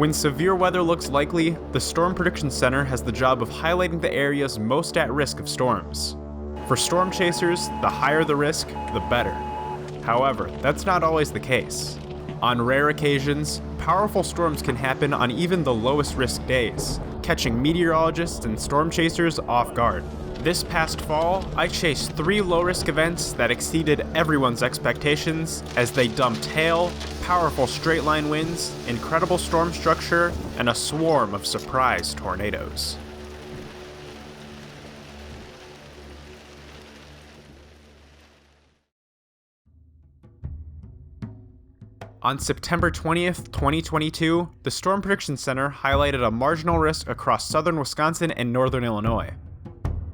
When severe weather looks likely, the Storm Prediction Center has the job of highlighting the areas most at risk of storms. For storm chasers, the higher the risk, the better. However, that's not always the case. On rare occasions, powerful storms can happen on even the lowest risk days, catching meteorologists and storm chasers off guard. This past fall, I chased 3 low-risk events that exceeded everyone's expectations as they dumped hail, powerful straight-line winds, incredible storm structure, and a swarm of surprise tornadoes. On September 20th, 2022, the Storm Prediction Center highlighted a marginal risk across southern Wisconsin and northern Illinois.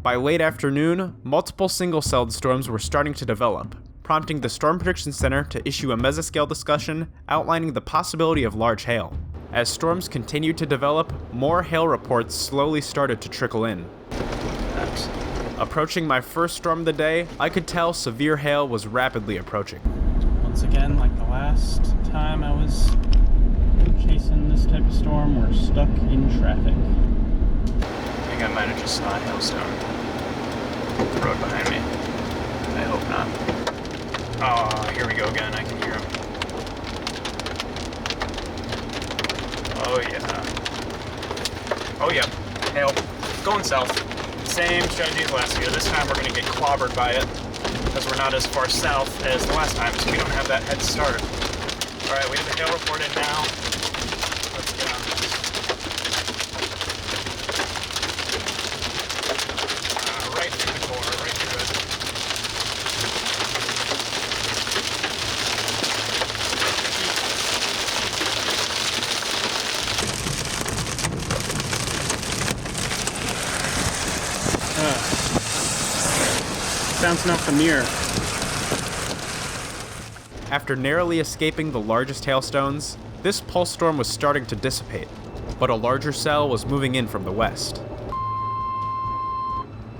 By late afternoon, multiple single-celled storms were starting to develop, prompting the Storm Prediction Center to issue a mesoscale discussion outlining the possibility of large hail. As storms continued to develop, more hail reports slowly started to trickle in. Approaching my first storm of the day, I could tell severe hail was rapidly approaching. Once again, like the last time I was chasing this type of storm, we're stuck in traffic. I think I might have just saw a hailstone. The road behind me. I hope not. Oh, here we go again. I can hear him. Oh yeah. Oh yeah. Hail. Going south. Same strategy as last year. This time we're going to get clobbered by it because we're not as far south as the last time, so we don't have that head start. Alright, we have the hail report in now. Let's get on this. Right through the core, right through it. Bouncing off the mirror. After narrowly escaping the largest hailstones, this pulse storm was starting to dissipate, but a larger cell was moving in from the west. The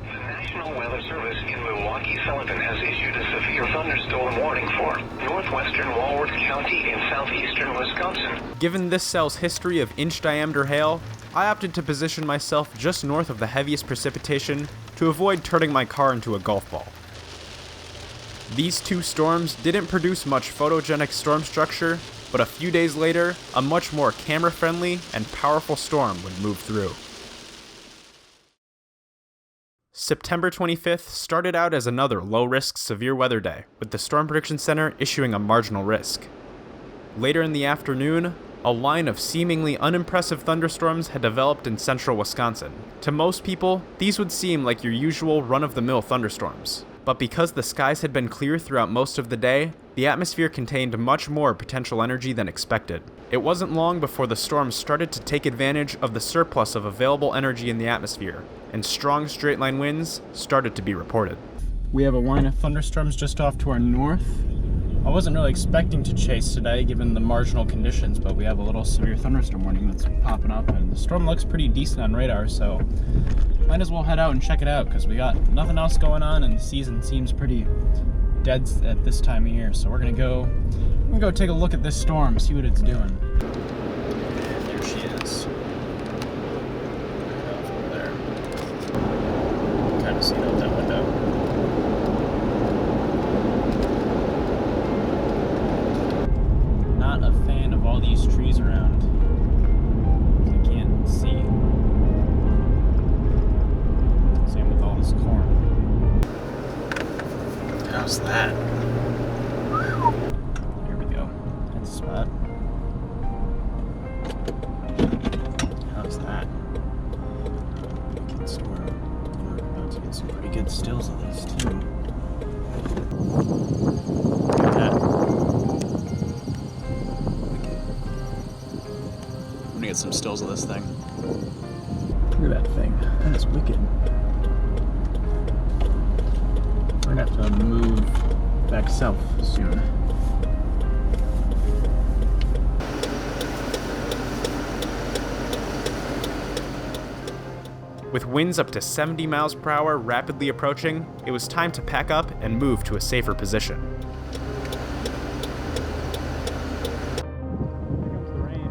National Weather Service in Milwaukee-Sullivan has issued a severe thunderstorm warning for northwestern Walworth County in southeastern Wisconsin. Given this cell's history of inch-diameter hail, I opted to position myself just north of the heaviest precipitation to avoid turning my car into a golf ball. These 2 storms didn't produce much photogenic storm structure, but a few days later, a much more camera-friendly and powerful storm would move through. September 25th started out as another low-risk severe weather day, with the Storm Prediction Center issuing a marginal risk. Later in the afternoon, a line of seemingly unimpressive thunderstorms had developed in central Wisconsin. To most people, these would seem like your usual run-of-the-mill thunderstorms. But because the skies had been clear throughout most of the day, the atmosphere contained much more potential energy than expected. It wasn't long before the storms started to take advantage of the surplus of available energy in the atmosphere, and strong straight-line winds started to be reported. We have a line of thunderstorms just off to our north. I wasn't really expecting to chase today given the marginal conditions, but we have a little severe thunderstorm warning that's popping up, and the storm looks pretty decent on radar, so might as well head out and check it out because we got nothing else going on and the season seems pretty dead at this time of year. So we're gonna go take a look at this storm, see what it's doing. And there she is. Right off over there. Kind of see it out that window. Not a fan of all these trees around. I can't see. Same with all this corn. How's that? Here we go. That's a spot. How's that? Good storm. We're about to get some pretty good stills of this too. Look at that. I'm gonna get some stills of this thing. Look at that thing. That is wicked. We're gonna have to move back south soon. With winds up to 70 miles per hour rapidly approaching, it was time to pack up and move to a safer position. Here comes the rain.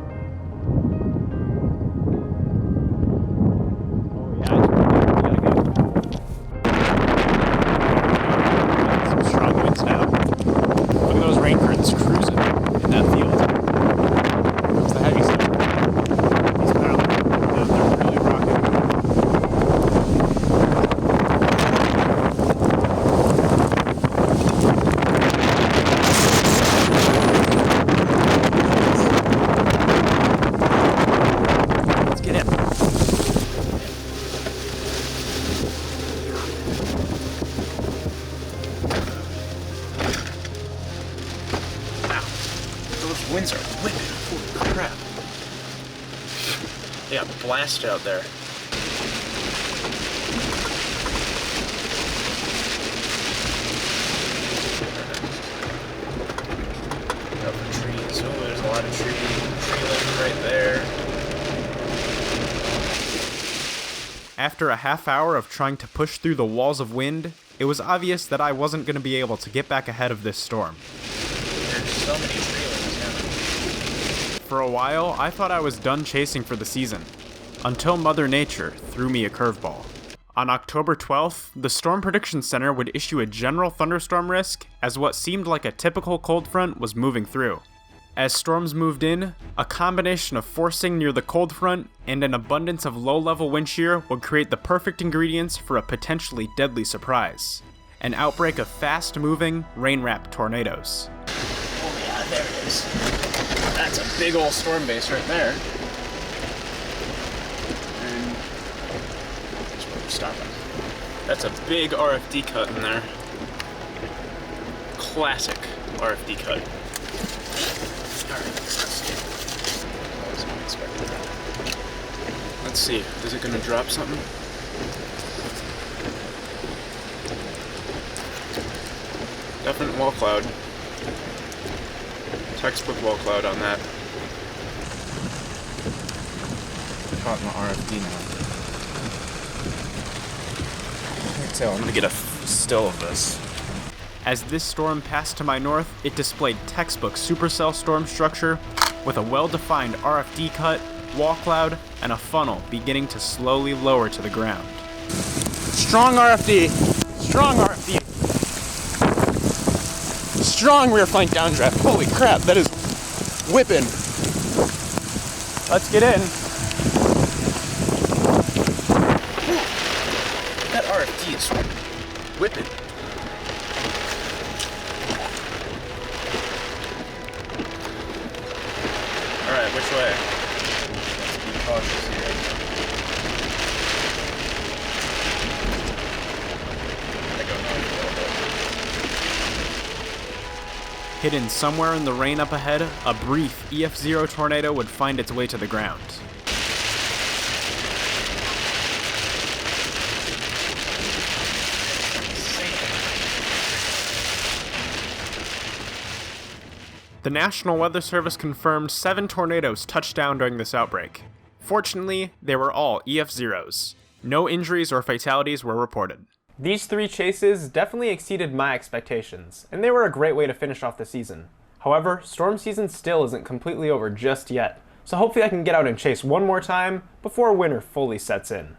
Yeah, blasted out there. Over trees. Oh, there's a lot of tree limb right there. After a half hour of trying to push through the walls of wind, it was obvious that I wasn't going to be able to get back ahead of this storm. There's so many tree limbs now. For a while, I thought I was done chasing for the season, until Mother Nature threw me a curveball. On October 12th, the Storm Prediction Center would issue a general thunderstorm risk as what seemed like a typical cold front was moving through. As storms moved in, a combination of forcing near the cold front and an abundance of low-level wind shear would create the perfect ingredients for a potentially deadly surprise: an outbreak of fast-moving, rain-wrapped tornadoes. Oh yeah, there it is. That's a big old storm base right there. And that's where we're stopping. That's a big RFD cut in there. Classic RFD cut. Let's see, is it gonna drop something? Definite wall cloud. Textbook wall cloud on that. Caught in the RFD now. I can tell. I'm gonna get a still of this. As this storm passed to my north, it displayed textbook supercell storm structure with a well-defined RFD cut, wall cloud, and a funnel beginning to slowly lower to the ground. Strong RFD! Strong RFD! Strong rear flank downdraft. Holy crap, that is whipping. Let's get in. That RFD is whipping. Alright, which way? Let's be cautious here. I go north a little bit. Hidden somewhere in the rain up ahead, a brief EF0 tornado would find its way to the ground. The National Weather Service confirmed 7 tornadoes touched down during this outbreak. Fortunately, they were all EF0s. No injuries or fatalities were reported. These 3 chases definitely exceeded my expectations, and they were a great way to finish off the season. However, storm season still isn't completely over just yet, so hopefully I can get out and chase one more time before winter fully sets in.